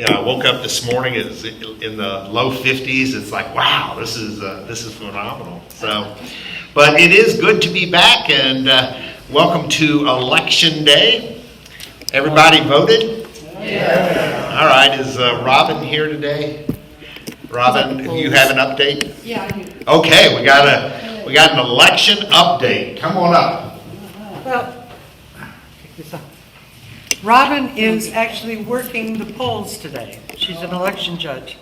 I woke up this morning. It's in the low 50s. It's like, wow, this is phenomenal. So, but it is good to be back, and welcome to Election Day. Everybody voted? Yeah. All right. Is Robin here today? Robin, do you have an update? Yeah, I do. Okay, we got an election update. Come on up. Well, Robin is actually working the polls today. She's an election judge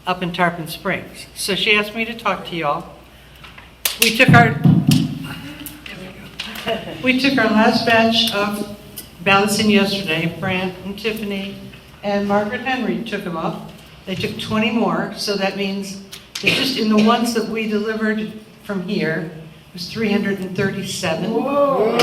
up in Tarpon Springs. So she asked me to talk to y'all. We took our last batch of ballots in yesterday. Brant and Tiffany and Margaret Henry took them up. They took 20 more, so that means that just in the ones that we delivered from here, it was 337. Whoa.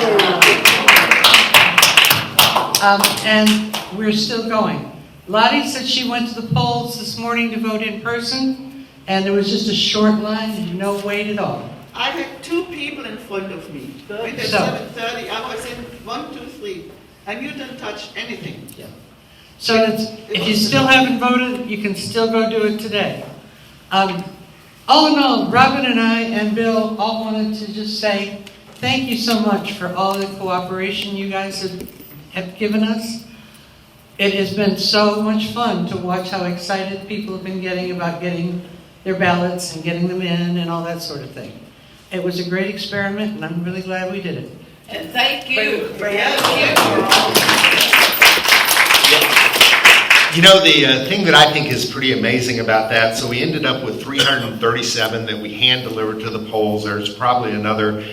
And we're still going. Lottie said she went to the polls this morning to vote in person, and there was just a short line and no wait at all. I had two people in front of me. With at 7:30, I was in 1, 2, 3, and you didn't touch anything. Yeah. So if you still haven't voted, you can still go do it today. All in all, Robin and I and Bill all wanted to just say thank you so much for all the cooperation you guys have given us. It has been so much fun to watch how excited people have been getting about getting their ballots and getting them in and all that sort of thing. It was a great experiment, and I'm really glad we did it. And thank you. You know, the thing that I think is pretty amazing about that, so we ended up with 337 that we hand-delivered to the polls. There's probably another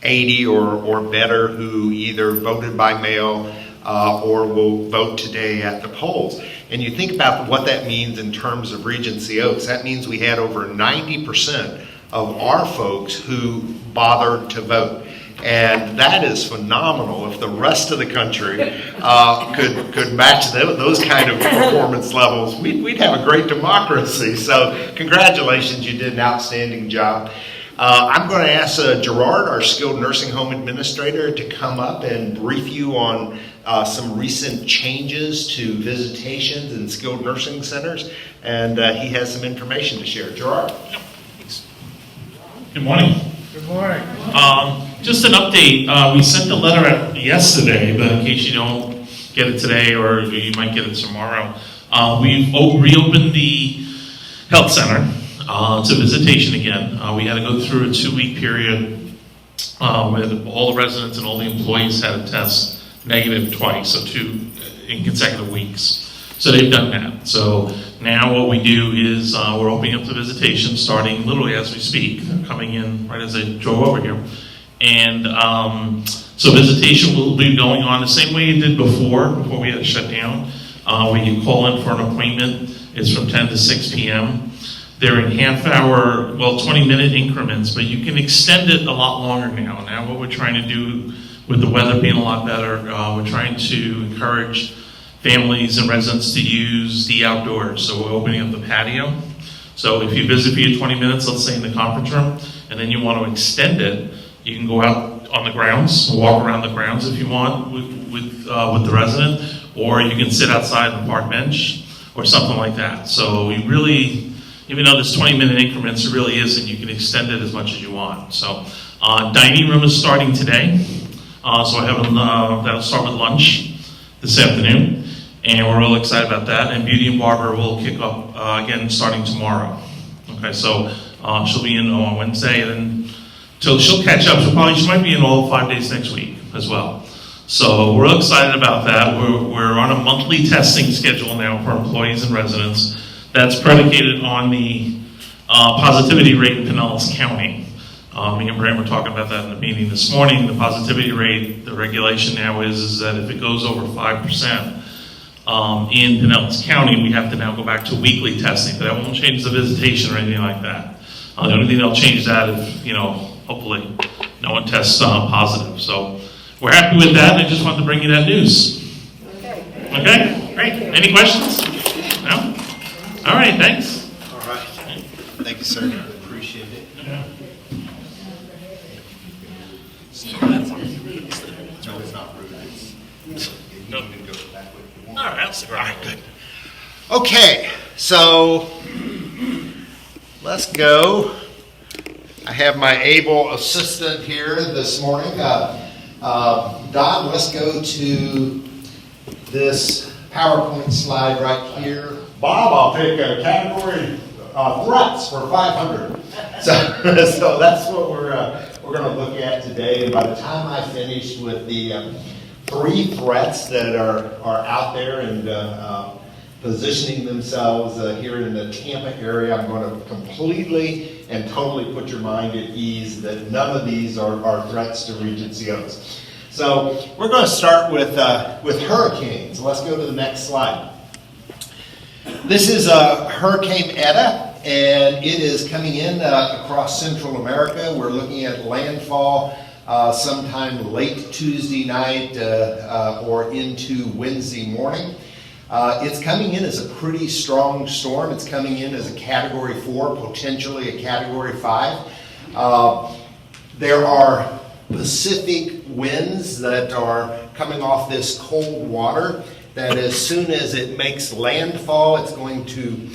80 or better who either voted by mail or will vote today at the polls. And you think about what that means in terms of Regency Oaks. That means we had over 90% of our folks who bothered to vote. And that is phenomenal. If the rest of the country could match those kind of performance levels, we'd have a great democracy. So congratulations, you did an outstanding job. I'm going to ask Gerard, our skilled nursing home administrator, to come up and brief you on some recent changes to visitations in skilled nursing centers. And he has some information to share. Gerard? Good morning. Good morning. Just an update. We sent the letter out yesterday, but in case you don't get it today or you might get it tomorrow, we've reopened the health center to visitation again. We had to go through a 2-week period where all the residents and all the employees had to test negative twice, so 2 in consecutive weeks. So they've done that. So now what we do is we're opening up the visitation starting literally as we speak, coming in right as I drove over here. And so visitation will be going on the same way it did before we had to shut down. When you call in for an appointment, it's from 10 to 6 p.m. They're in half-hour, 20-minute increments, but you can extend it a lot longer now. Now what we're trying to do with the weather being a lot better, we're trying to encourage families and residents to use the outdoors. So we're opening up the patio. So if you visit for your 20 minutes, let's say in the conference room, and then you want to extend it, you can go out on the grounds, walk around the grounds if you want with the resident, or you can sit outside on the park bench or something like that. So we really, even though there's 20-minute increments, it really isn't. You can extend it as much as you want. So dining room is starting today. So I have that'll start with lunch this afternoon. And we're real excited about that. And Beauty and Barber will kick up again starting tomorrow. Okay, so she'll be in on Wednesday, and then till she'll catch up. She might be in all 5 days next week as well. So we're real excited about that. We're on a monthly testing schedule now for employees and residents. That's predicated on the positivity rate in Pinellas County. Me and Brent were talking about that in the meeting this morning. The positivity rate, the regulation now is that if it goes over 5%, in Pinellas County, we have to now go back to weekly testing, but that won't change the visitation or anything like that. The only thing that'll change that if, hopefully no one tests positive. So we're happy with that. I just wanted to bring you that news. Okay, great. Any questions? No? All right, thanks. All right. Thank you, sir. Appreciate it. Yeah. No, it's not rude. No. All right, I'll stick around. Good. Okay, so let's go. I have my able assistant here this morning. Don, let's go to this PowerPoint slide right here. Bob, I'll take a category threats for 500. So that's what we're going to look at today. And by the time I finish with the 3 threats that are out there and positioning themselves here in the Tampa area, I'm going to completely and totally put your mind at ease that none of these are threats to Regency Oaks. So we're going to start with hurricanes. Let's go to the next slide. This is Hurricane Eta, and it is coming in across Central America. We're looking at landfall sometime late Tuesday night or into Wednesday morning. It's coming in as a pretty strong storm. It's coming in as a Category 4, potentially a Category 5. There are Pacific winds that are coming off this cold water that as soon as it makes landfall, it's going to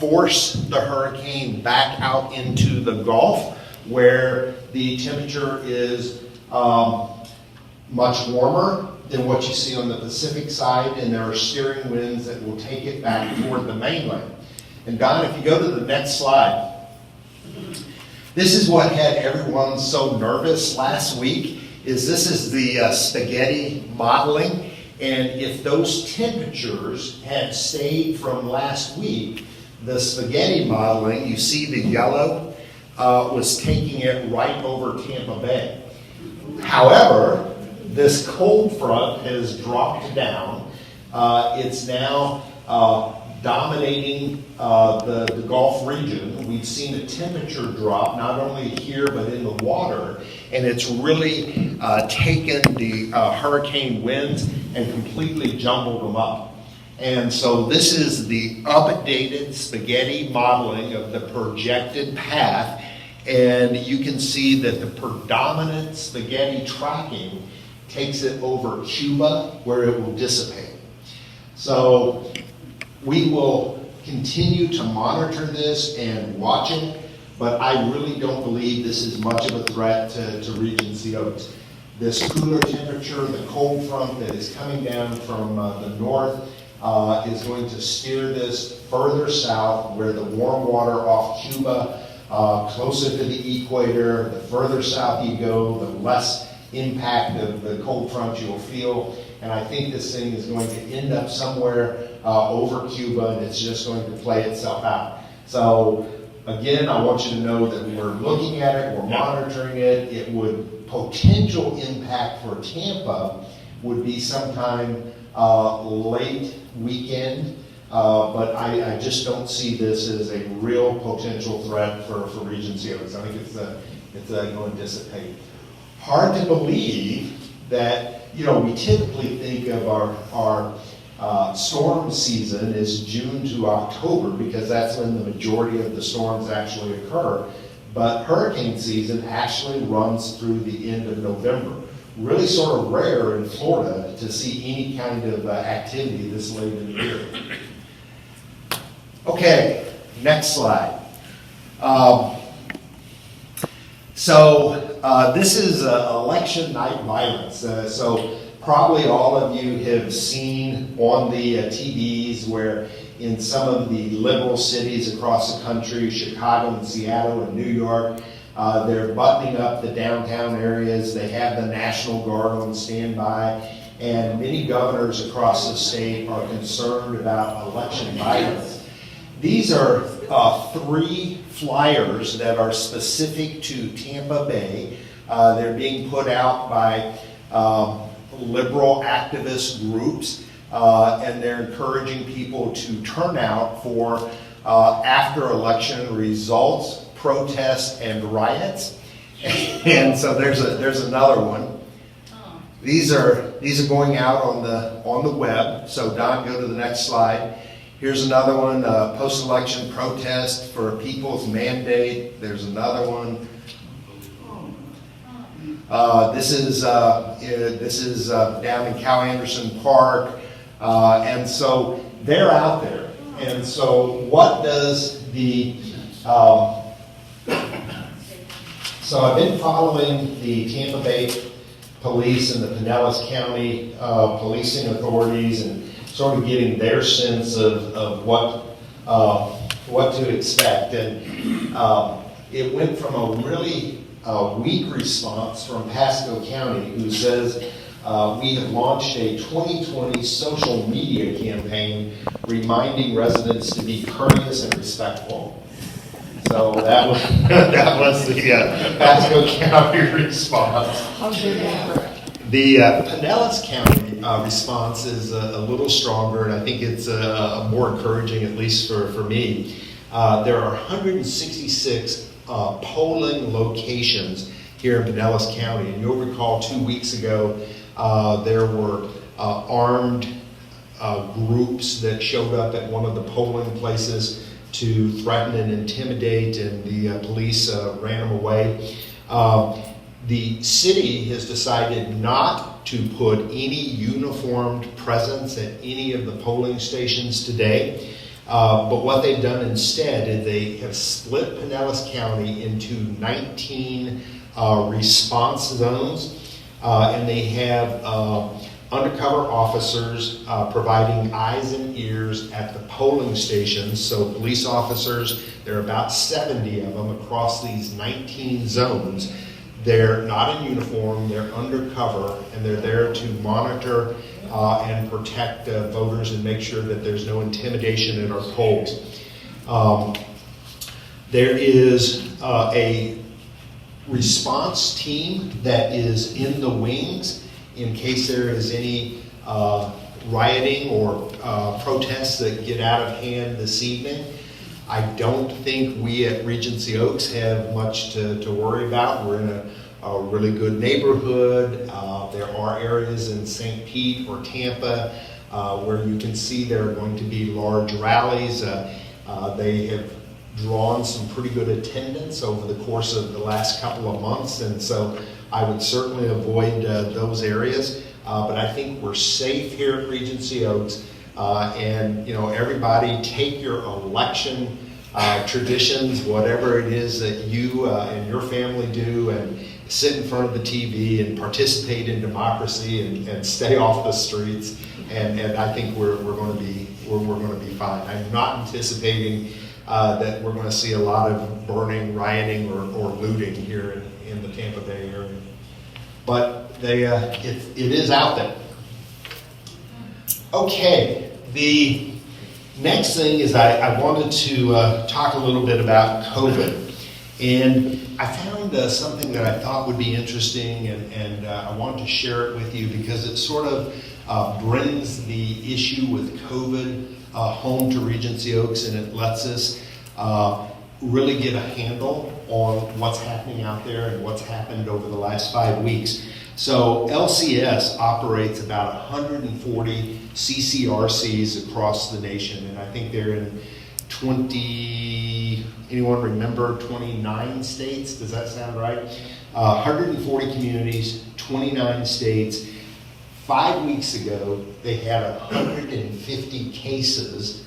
force the hurricane back out into the Gulf, where the temperature is much warmer than what you see on the Pacific side, and there are steering winds that will take it back toward the mainland. And Don, if you go to the next slide, this is what had everyone so nervous last week. This is the spaghetti modeling, and if those temperatures had stayed from last week, the spaghetti modeling, you see the yellow, was taking it right over Tampa Bay. However, this cold front has dropped down. It's now dominating the Gulf region. We've seen a temperature drop, not only here but in the water, and it's really taken the hurricane winds and completely jumbled them up. And so this is the updated spaghetti modeling of the projected path, and you can see that the predominant spaghetti tracking takes it over Cuba, where it will dissipate. So we will continue to monitor this and watch it, but I really don't believe this is much of a threat to Regency Oaks. This cooler temperature, the cold front that is coming down from the north is going to steer this further south, where the warm water off Cuba, closer to the equator. The further south you go, the less impact of the cold front you'll feel. And I think this thing is going to end up somewhere over Cuba, and it's just going to play itself out. So again, I want you to know that we're looking at it, we're monitoring it. It would potential impact for Tampa would be sometime late weekend, but I just don't see this as a real potential threat for Regency Oaks. I think it's going to dissipate. Hard to believe that, we typically think of our storm season as June to October, because that's when the majority of the storms actually occur. But hurricane season actually runs through the end of November. Really sort of rare in Florida to see any kind of activity this late in the year. Okay, next slide. This is election night violence. So probably all of you have seen on the TVs where in some of the liberal cities across the country, Chicago and Seattle and New York, they're buttoning up the downtown areas. They have the National Guard on standby, and many governors across the state are concerned about election violence. These are 3 flyers that are specific to Tampa Bay. They're being put out by liberal activist groups, and they're encouraging people to turn out for after election results, protests, and riots. And so there's another one. These are going out on the web. So Don, go to the next slide. Here's another one, post-election protest for a people's mandate. There's another one. This is down in Cal Anderson Park, and so they're out there. And so what does the, so I've been following the Tampa Bay Police and the Pinellas County policing authorities and sort of getting their sense of what to expect. And it went from a really weak response from Pasco County, who says we have launched a 2020 social media campaign reminding residents to be courteous and respectful. So that was that was the Pasco County response. The Pinellas County response is a little stronger, and I think it's more encouraging, at least for me. There are 166 polling locations here in Pinellas County, and you'll recall 2 weeks ago there were armed groups that showed up at one of the polling places to threaten and intimidate, and the police ran them away. The city has decided not to put any uniformed presence at any of the polling stations today. But what they've done instead is they have split Pinellas County into 19 response zones, and they have undercover officers providing eyes and ears at the polling stations. So police officers, there are about 70 of them across these 19 zones. They're not in uniform, they're undercover, and they're there to monitor and protect voters and make sure that there's no intimidation at our polls. There is a response team that is in the wings in case there is any rioting or protests that get out of hand this evening. I don't think we at Regency Oaks have much to worry about. We're in a really good neighborhood. There are areas in St. Pete or Tampa where you can see there are going to be large rallies. They have drawn some pretty good attendance over the course of the last couple of months, and so I would certainly avoid those areas. But I think we're safe here at Regency Oaks. And everybody take your election traditions, whatever it is that you and your family do, and sit in front of the TV and participate in democracy and stay off the streets. And I think we're going to be fine. I'm not anticipating that we're going to see a lot of burning, rioting, or looting here in the Tampa Bay area. But it is out there. Okay, the next thing is I wanted to talk a little bit about COVID. And I found something that I thought would be interesting, and I wanted to share it with you because it sort of brings the issue with COVID home to Regency Oaks, and it lets us really get a handle on what's happening out there and what's happened over the last 5 weeks. So LCS operates about 140 CCRCs across the nation, and I think they're in 29 states? Does that sound right? 140 communities, 29 states. 5 weeks ago, they had 150 cases,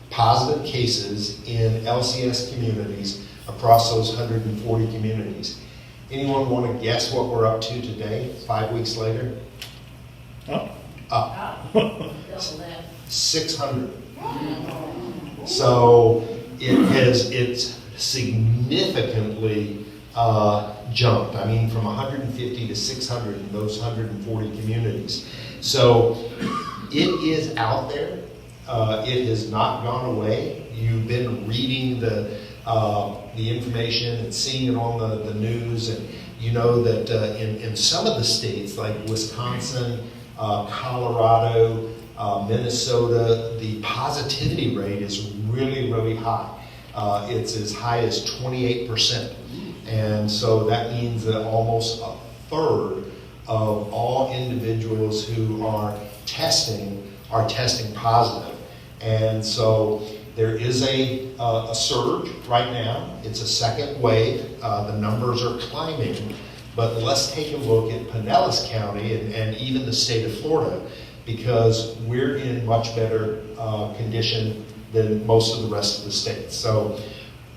positive cases in LCS communities across those 140 communities. Anyone want to guess what we're up to today, 5 weeks later? Up. 600. So it's significantly jumped. I mean, from 150 to 600 in those 140 communities. So it is out there. It has not gone away. You've been reading the information and seeing it on the news, and you know that in some of the states like Wisconsin, Colorado, Minnesota, the positivity rate is really, really high. It's as high as 28%. And so that means that almost a third of all individuals who are testing positive. And so there is a surge right now. It's a second wave. The numbers are climbing. But let's take a look at Pinellas County and even the state of Florida, because we're in much better condition than most of the rest of the state. So,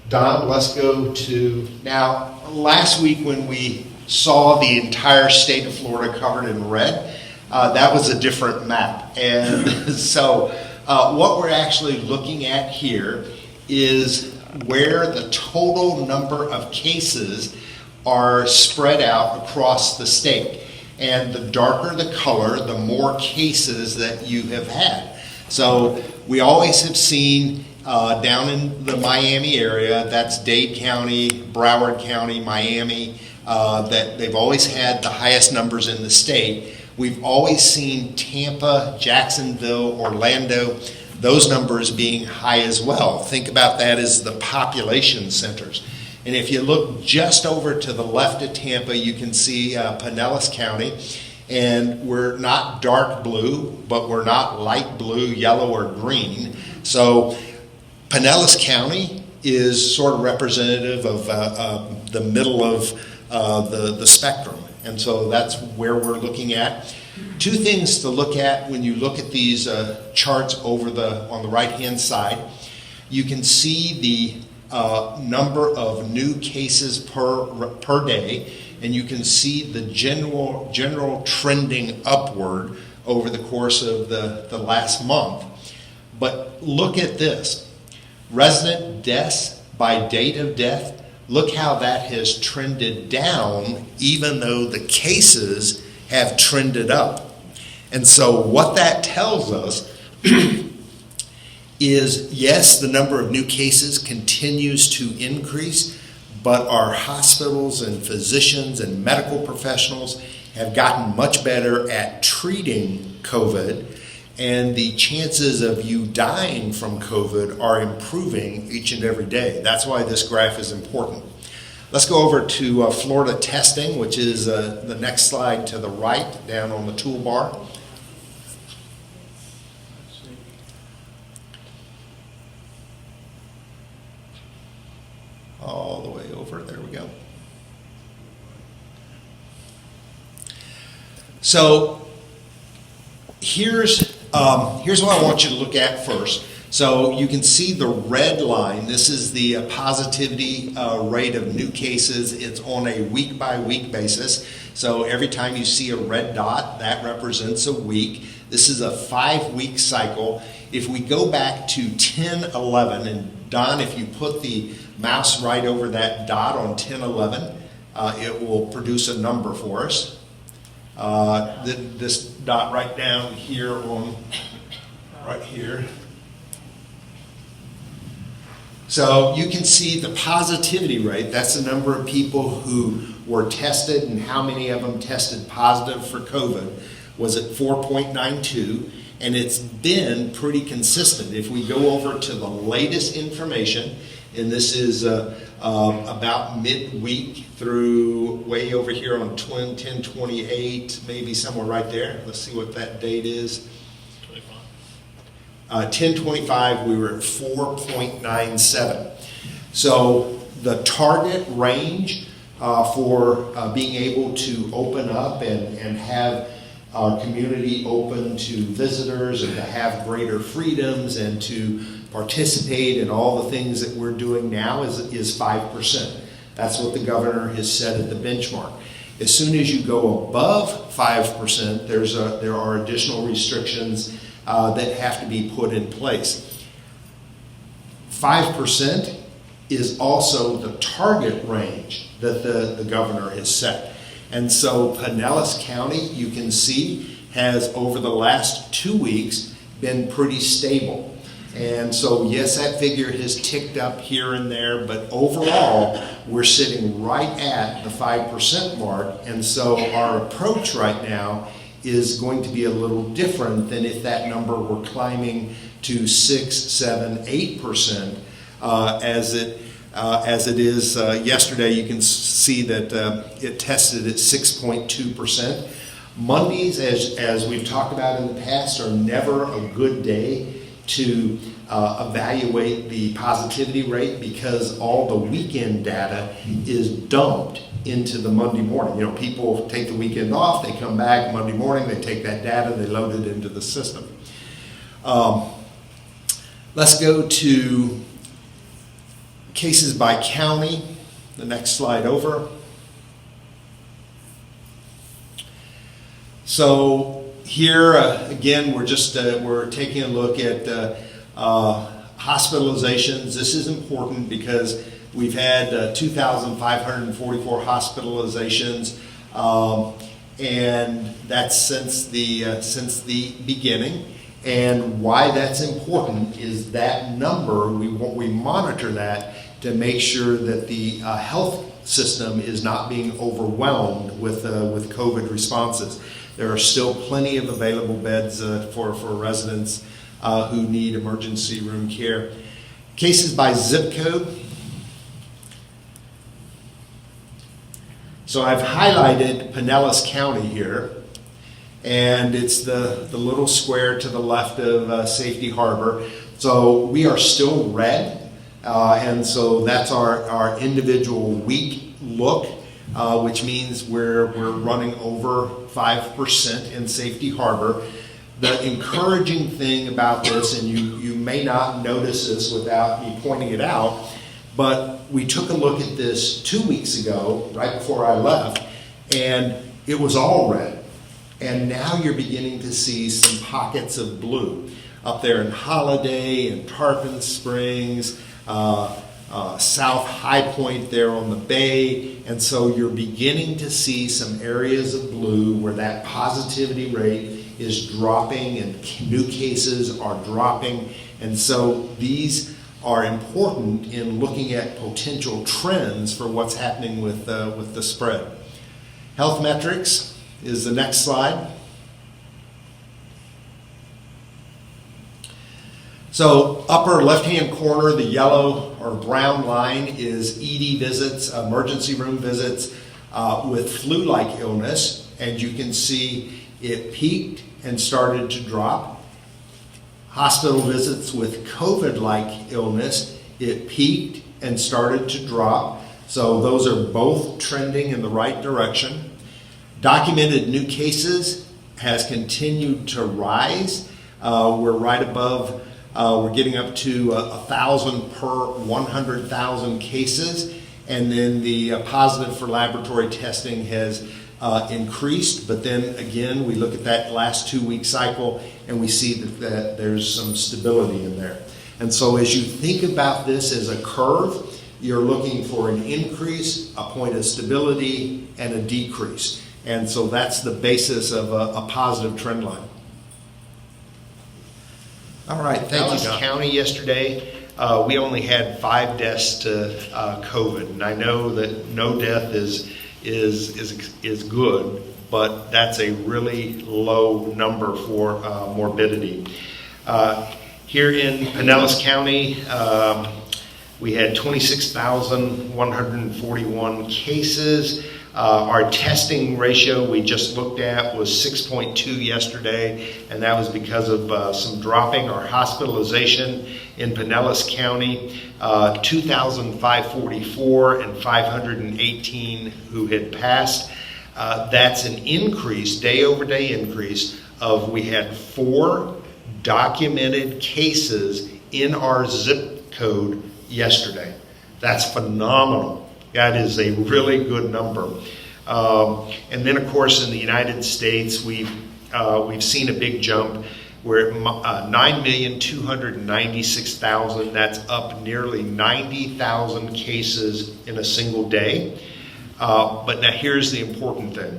Don, let's go to, now, last week when we saw the entire state of Florida covered in red, that was a different map. And so what we're actually looking at here is where the total number of cases are spread out across the state. And the darker the color, the more cases that you have had. So we always have seen down in the Miami area, that's Dade County, Broward County, Miami, that they've always had the highest numbers in the state. We've always seen Tampa, Jacksonville, Orlando, those numbers being high as well. Think about that as the population centers. And if you look just over to the left of Tampa, you can see Pinellas County. And we're not dark blue, but we're not light blue, yellow, or green. So Pinellas County is sort of representative of the middle of the spectrum. And so that's where we're looking at. Two things to look at when you look at these charts on the right-hand side. You can see the number of new cases per day, and you can see the general trending upward over the course of the last month. But look at this. Resident deaths by date of death, look how that has trended down even though the cases have trended up. And so what that tells us is, yes, the number of new cases continues to increase, but our hospitals and physicians and medical professionals have gotten much better at treating COVID, and the chances of you dying from COVID are improving each and every day. That's why this graph is important. Let's go over to Florida testing, which is the next slide to the right, down on the toolbar. All the way over, there we go. So here's what I want you to look at first. So you can see the red line. This is the positivity rate of new cases. It's on a week-by-week basis. So every time you see a red dot, that represents a week. This is a 5-week cycle. If we go back to 10/11, and Don, if you put the mouse right over that dot on 10/11, it will produce a number for us. This dot right down here right here. So you can see the positivity rate. That's the number of people who were tested and how many of them tested positive for COVID was at 4.92, and it's been pretty consistent. If we go over to the latest information, and this is about midweek through way over here on 10/28, maybe somewhere right there. Let's see what that date is. 10/25, we were at 4.97. So the target range for being able to open up and have our community open to visitors and to have greater freedoms and to participate in all the things that we're doing now is 5%. That's what the governor has set at the benchmark. As soon as you go above 5%, there are additional restrictions that have to be put in place. 5% is also the target range that the governor has set. And so Pinellas County, you can see, has over the last 2 weeks been pretty stable. And so, yes, that figure has ticked up here and there, but overall, we're sitting right at the 5% mark. And so our approach right now is going to be a little different than if that number were climbing to 6, 7, 8%, as it is yesterday. You can see that it tested at 6.2%. Mondays, as we've talked about in the past, are never a good day to evaluate the positivity rate because all the weekend data is dumped into the Monday morning. You know, people take the weekend off, they come back Monday morning, they take that data, they load it into the system. Let's go to cases by county. The next slide over. So here again, we're taking a look at hospitalizations. This is important because we've had 2,544 hospitalizations, and that's since the beginning. And why that's important is that number, we monitor that to make sure that the health system is not being overwhelmed with COVID responses. There are still plenty of available beds for residents who need emergency room care. Cases by zip code. So I've highlighted Pinellas County here, and it's the little square to the left of Safety Harbor. So we are still red, and so that's our individual week look, which means we're running over 5% in Safety Harbor. The encouraging thing about this, and you may not notice this without me pointing it out, but we took a look at this 2 weeks ago, right before I left, and it was all red. And now you're beginning to see some pockets of blue up there in Holiday and Tarpon Springs, South High Point there on the bay. And so you're beginning to see some areas of blue where that positivity rate is dropping and new cases are dropping. And so these are important in looking at potential trends for what's happening with the spread. Health metrics is the next slide. So upper left-hand corner, the yellow or brown line is ED visits, emergency room visits with flu-like illness. And you can see it peaked and started to drop. Hospital visits with COVID-like illness, it peaked and started to drop. So those are both trending in the right direction. Documented new cases has continued to rise. We're right above, we're getting up to 1,000 per 100,000 cases. And then the positive for laboratory testing has increased. But then again, we look at that last 2 week cycle and we see that there's some stability in there. And so as you think about this as a curve, you're looking for an increase, a point of stability, and a decrease. And so that's the basis of a positive trend line. All right, thank you, John. County yesterday, we only had 5 deaths to COVID, and I know that no death is good, but that's a really low number for morbidity. Here in Pinellas County, we had 26,141 cases. Our testing ratio we just looked at was 6.2 yesterday, and that was because of some dropping. Our hospitalization in Pinellas County, 2,544 and 518 who had passed. That's an increase, day over day increase of, we had 4 documented cases in our zip code yesterday. That's phenomenal. That is a really good number. And then, of course, in the United States, we've seen a big jump. We're at 9,296,000. That's up nearly 90,000 cases in a single day. But now here's the important thing.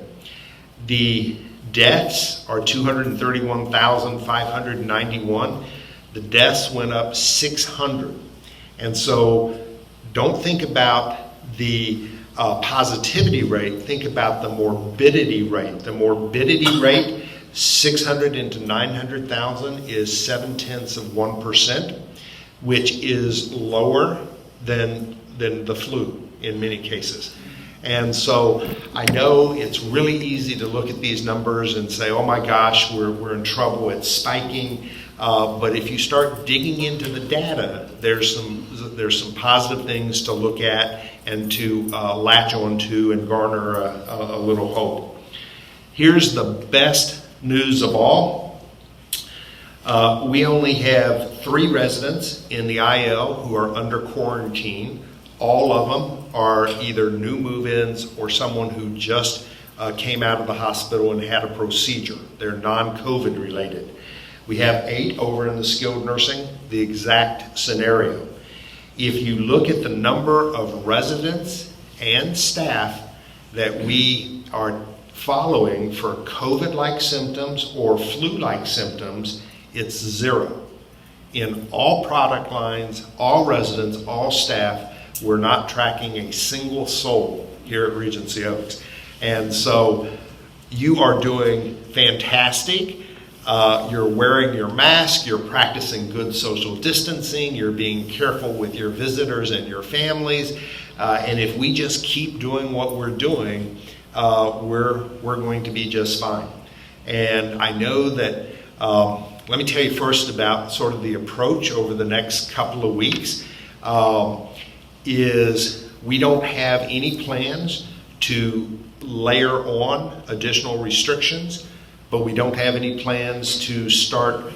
The deaths are 231,591. The deaths went up 600. And so don't think about the positivity rate, think about the morbidity rate. The morbidity rate, 600 into 900,000 is 0.7%, which is lower than the flu in many cases. And so I know it's really easy to look at these numbers and say, oh my gosh, we're in trouble, it's spiking. But if you start digging into the data, there's some positive things to look at and to latch onto and garner a little hope. Here's the best news of all. We only have 3 residents in the IL who are under quarantine. All of them are either new move-ins or someone who just came out of the hospital and had a procedure. They're non-COVID related. We have 8 over in the skilled nursing, the exact scenario. If you look at the number of residents and staff that we are following for COVID-like symptoms or flu-like symptoms, it's 0. In all product lines, all residents, all staff, we're not tracking a single soul here at Regency Oaks. And so you are doing fantastic. You're wearing your mask, you're practicing good social distancing, you're being careful with your visitors and your families. And if we just keep doing what we're doing, we're going to be just fine. And I know that, let me tell you first about sort of the approach over the next couple of weeks, is we don't have any plans to layer on additional restrictions, but we don't have any plans to start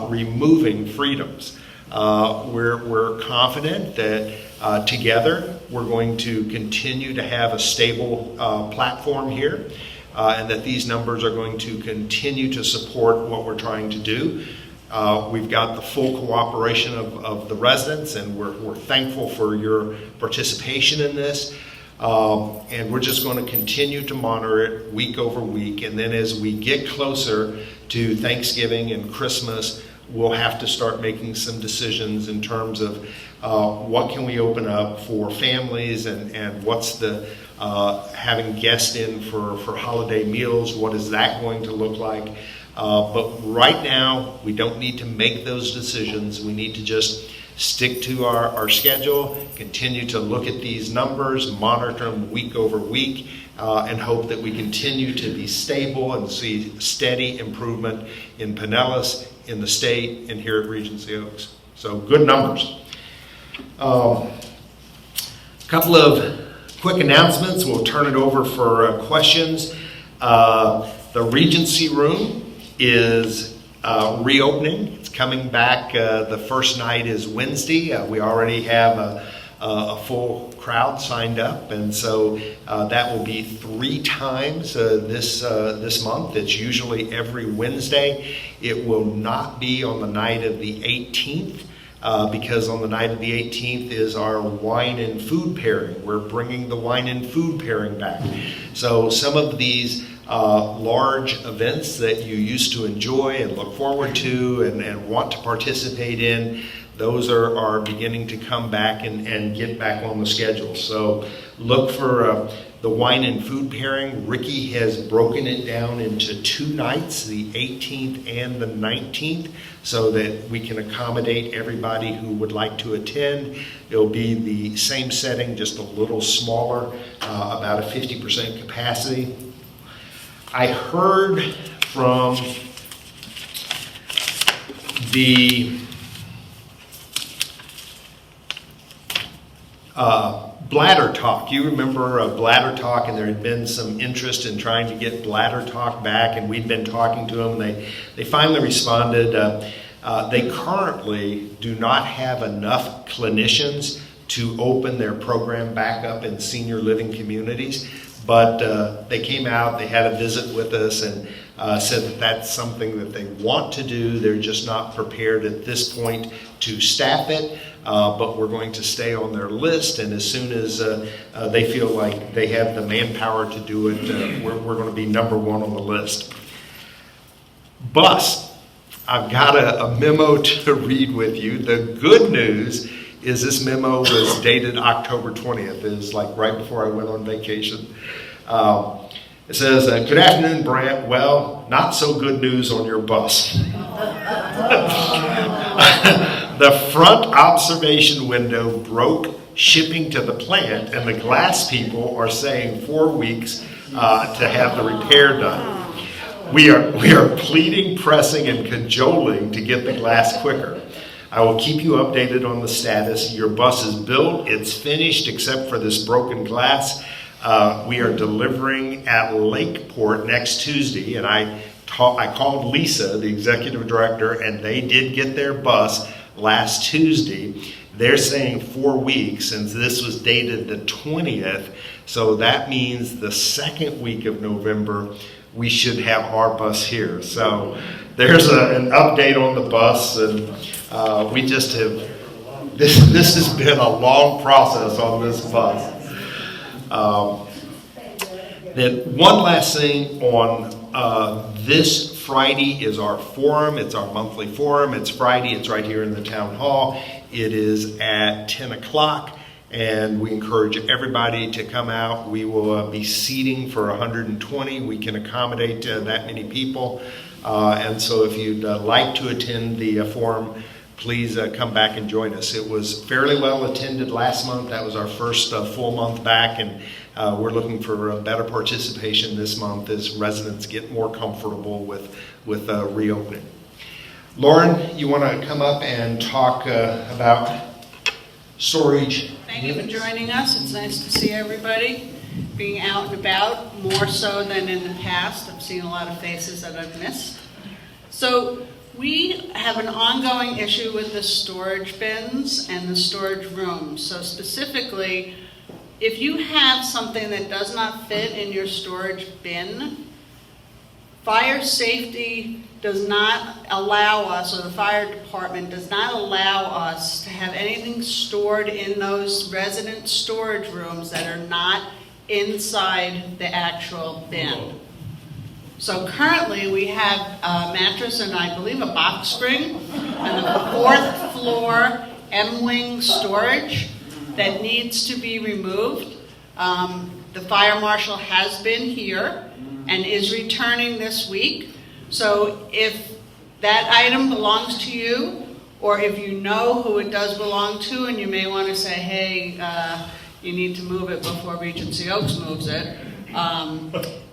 removing freedoms. We're confident that together we're going to continue to have a stable platform here, and that these numbers are going to continue to support what we're trying to do. We've got the full cooperation of the residents, and we're thankful for your participation in this. And we're just going to continue to monitor it week over week. And then as we get closer to Thanksgiving and Christmas, we'll have to start making some decisions in terms of what can we open up for families, and what's the having guests in for holiday meals, what is that going to look like? But right now, we don't need to make those decisions. We need to just stick to our schedule, continue to look at these numbers, monitor them week over week, and hope that we continue to be stable and see steady improvement in Pinellas, in the state, and here at Regency Oaks. So good numbers. A couple of quick announcements. We'll turn it over for questions. The Regency Room is reopening. It's coming back. The first night is Wednesday. We already have a full crowd signed up, and so that will be 3 times this month. It's usually every Wednesday. It will not be on the night of the 18th. Because on the night of the 18th is our wine and food pairing. We're bringing the wine and food pairing back. So some of these large events that you used to enjoy and look forward to and want to participate in, those are beginning to come back and get back on the schedule. So look for the wine and food pairing. Ricky has broken it down into 2 nights, the 18th and the 19th, so that we can accommodate everybody who would like to attend. It'll be the same setting, just a little smaller, about a 50% capacity. I heard from the Bladder Talk. You remember Bladder Talk, and there had been some interest in trying to get Bladder Talk back, and we'd been talking to them. They finally responded. They currently do not have enough clinicians to open their program back up in senior living communities, but they came out, they had a visit with us, and said that that's something that they want to do. They're just not prepared at this point to staff it. But we're going to stay on their list, and as soon as they feel like they have the manpower to do it, we're going to be number 1 on the list. Bus. I've got a memo to read with you. The good news is this memo was dated October 20th. It was like right before I went on vacation. It says, good afternoon, Brant. Well, not so good news on your bus. The front observation window broke shipping to the plant, and the glass people are saying 4 weeks to have the repair done. We are pleading, pressing, and cajoling to get the glass quicker. I will keep you updated on the status. Your bus is built. It's finished except for this broken glass. We are delivering at Lakeport next Tuesday, and I called Lisa, the executive director, and they did get their bus last Tuesday. They're saying 4 weeks, since this was dated the 20th, so that means the second week of November, we should have our bus here. So there's an update on the bus, and we just have, this has been a long process on this bus. Then one last thing on this Friday is our forum. It's our monthly forum. It's Friday. It's right here in the town hall. It is at 10 o'clock, and we encourage everybody to come out. We will be seating for 120. We can accommodate that many people. And so if you'd like to attend the forum, please come back and join us. It was fairly well attended last month. That was our first full month back, and we're looking for a better participation this month as residents get more comfortable with reopening. Lauren, you want to come up and talk about storage? Thank you for joining us. It's nice to see everybody being out and about, more so than in the past. I've seen a lot of faces that I've missed. So we have an ongoing issue with the storage bins and the storage rooms. So specifically, if you have something that does not fit in your storage bin, fire safety does not allow us, or the fire department does not allow us to have anything stored in those resident storage rooms that are not inside the actual bin. So currently we have a mattress and I believe a box spring and the 4th floor M-wing storage that needs to be removed. The fire marshal has been here and is returning this week. So if that item belongs to you, or if you know who it does belong to and you may want to say, hey, you need to move it before Regency Oaks moves it,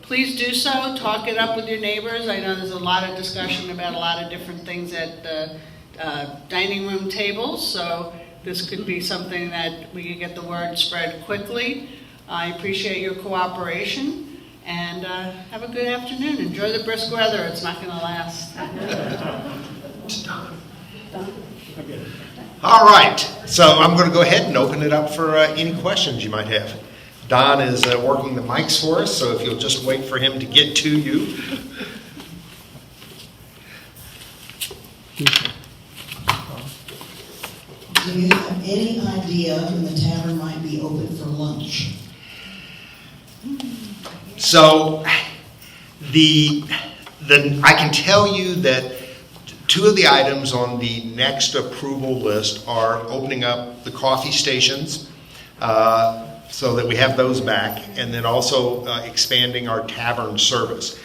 please do so. Talk it up with your neighbors. I know there's a lot of discussion about a lot of different things at dining room tables, so this could be something that we could get the word spread quickly. I appreciate your cooperation. And have a good afternoon. Enjoy the brisk weather. It's not going to last. All right, so I'm going to go ahead and open it up for any questions you might have. Don is working the mics for us, so if you'll just wait for him to get to you. Do you have any idea when the tavern might be open for lunch? So I can tell you that 2 of the items on the next approval list are opening up the coffee stations so that we have those back, and then also expanding our tavern service.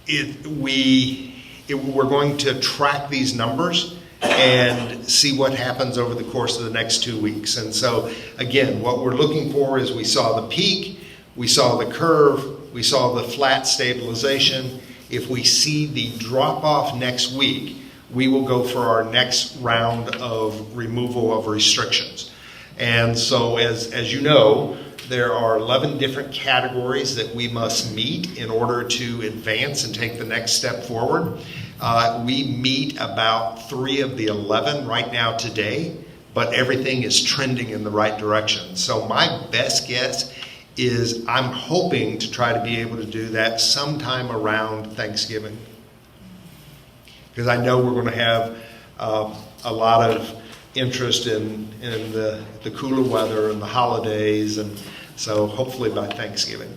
We're going to track these numbers and see what happens over the course of the next 2 weeks. And so, again, what we're looking for is we saw the peak, we saw the curve, we saw the flat stabilization. If we see the drop-off next week, we will go for our next round of removal of restrictions. And so, as you know, there are 11 different categories that we must meet in order to advance and take the next step forward. We meet about 3 of the 11 right now today, but everything is trending in the right direction. So my best guess is I'm hoping to try to be able to do that sometime around Thanksgiving. Because I know we're going to have a lot of interest in the cooler weather and the holidays, and so hopefully by Thanksgiving.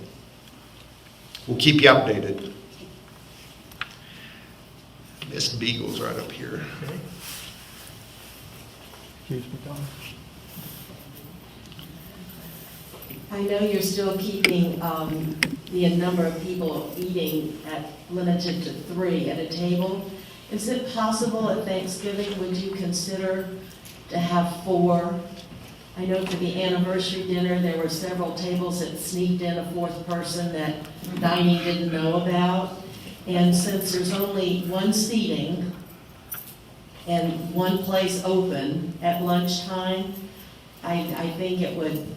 We'll keep you updated. Miss Beagle's right up here. I know you're still keeping the number of people eating limited to 3 at a table. Is it possible at Thanksgiving, would you consider to have 4? I know for the anniversary dinner, there were several tables that sneaked in a 4th person that dining didn't know about. And since there's only 1 seating and 1 place open at lunchtime, I think it would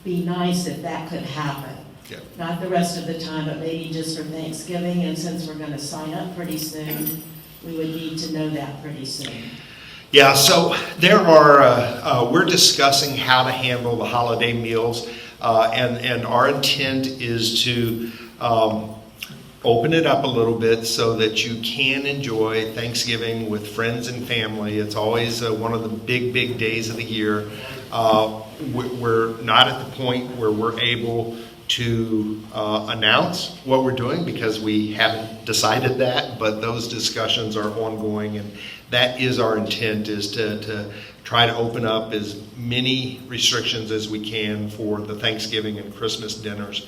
be nice if that could happen. Yeah. Not the rest of the time, but maybe just for Thanksgiving, and since we're going to sign up pretty soon, we would need to know that pretty soon. Yeah, so there are, we're discussing how to handle the holiday meals, and our intent is to open it up a little bit so that you can enjoy Thanksgiving with friends and family. It's always one of the big days of the year. We're not at the point where we're able to announce what we're doing because we haven't decided that, but those discussions are ongoing, and that is our intent, is to try to open up as many restrictions as we can for the Thanksgiving and Christmas dinners,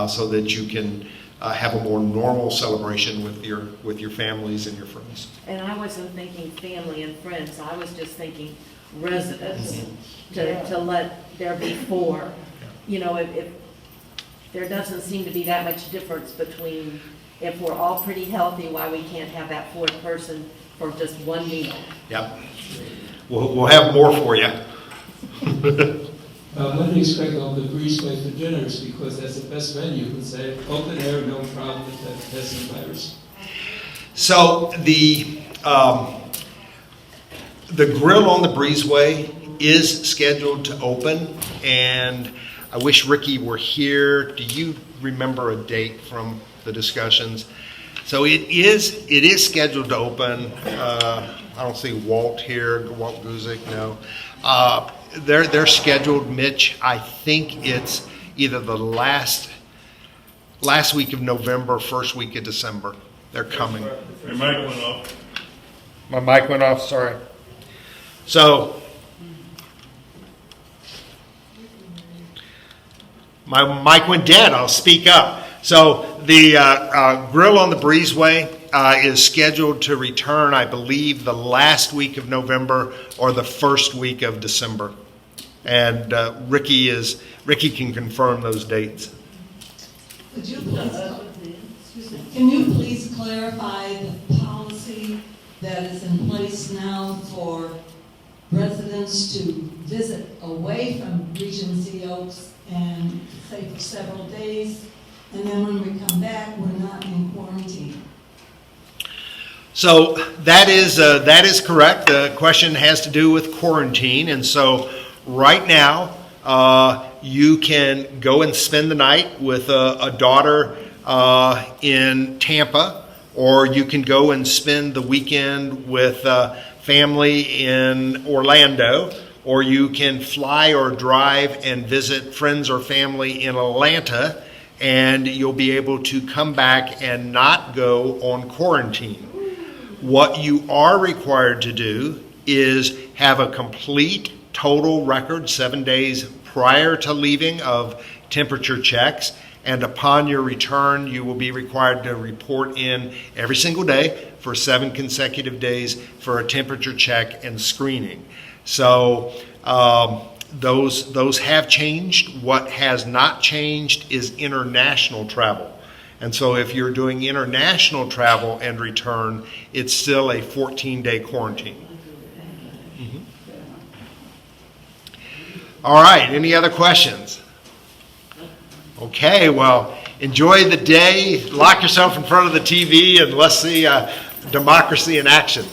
so that you can have a more normal celebration with your families and your friends. And I wasn't thinking family and friends, I was just thinking residents, to let there be four. You know, if there doesn't seem to be that much difference between if we're all pretty healthy, why we can't have that fourth person for just one meal. Yep. We'll have more for you. What do you expect on the breezeway for dinners? Because that's the best venue. And say open air, no problem with that testing virus. So the grill on the breezeway is scheduled to open, and I wish Ricky were here. Do you remember a date from the discussions? So it is scheduled to open. I don't see Walt here, Walt Guzik, no. They're scheduled, Mitch. I think it's either the last week of November, first week of December. They're coming. Your mic went off. My mic went off, sorry. So, my mic went dead, I'll speak up. So, the grill on the breezeway is scheduled to return, I believe, the last week of November or the first week of December. And Ricky can confirm those dates. Could you please, can you please clarify the policy that is in place now for residents to visit away from Regency Oaks and say for several days, and then when we come back, we're not in quarantine? So that is correct. The question has to do with quarantine, and so right now you can go and spend the night with a daughter in Tampa, or you can go and spend the weekend with family in Orlando, or you can fly or drive and visit friends or family in Atlanta, and you'll be able to come back and not go on quarantine. What you are required to do is have a complete total record 7 days prior to leaving of temperature checks, and upon your return you will be required to report in every single day for 7 consecutive days for a temperature check and screening. So those have changed. What has not changed is international travel. And so if you're doing international travel and return, it's still a 14-day quarantine. Mm-hmm. All right, any other questions? Okay, well, enjoy the day. Lock yourself in front of the TV and let's see democracy in action.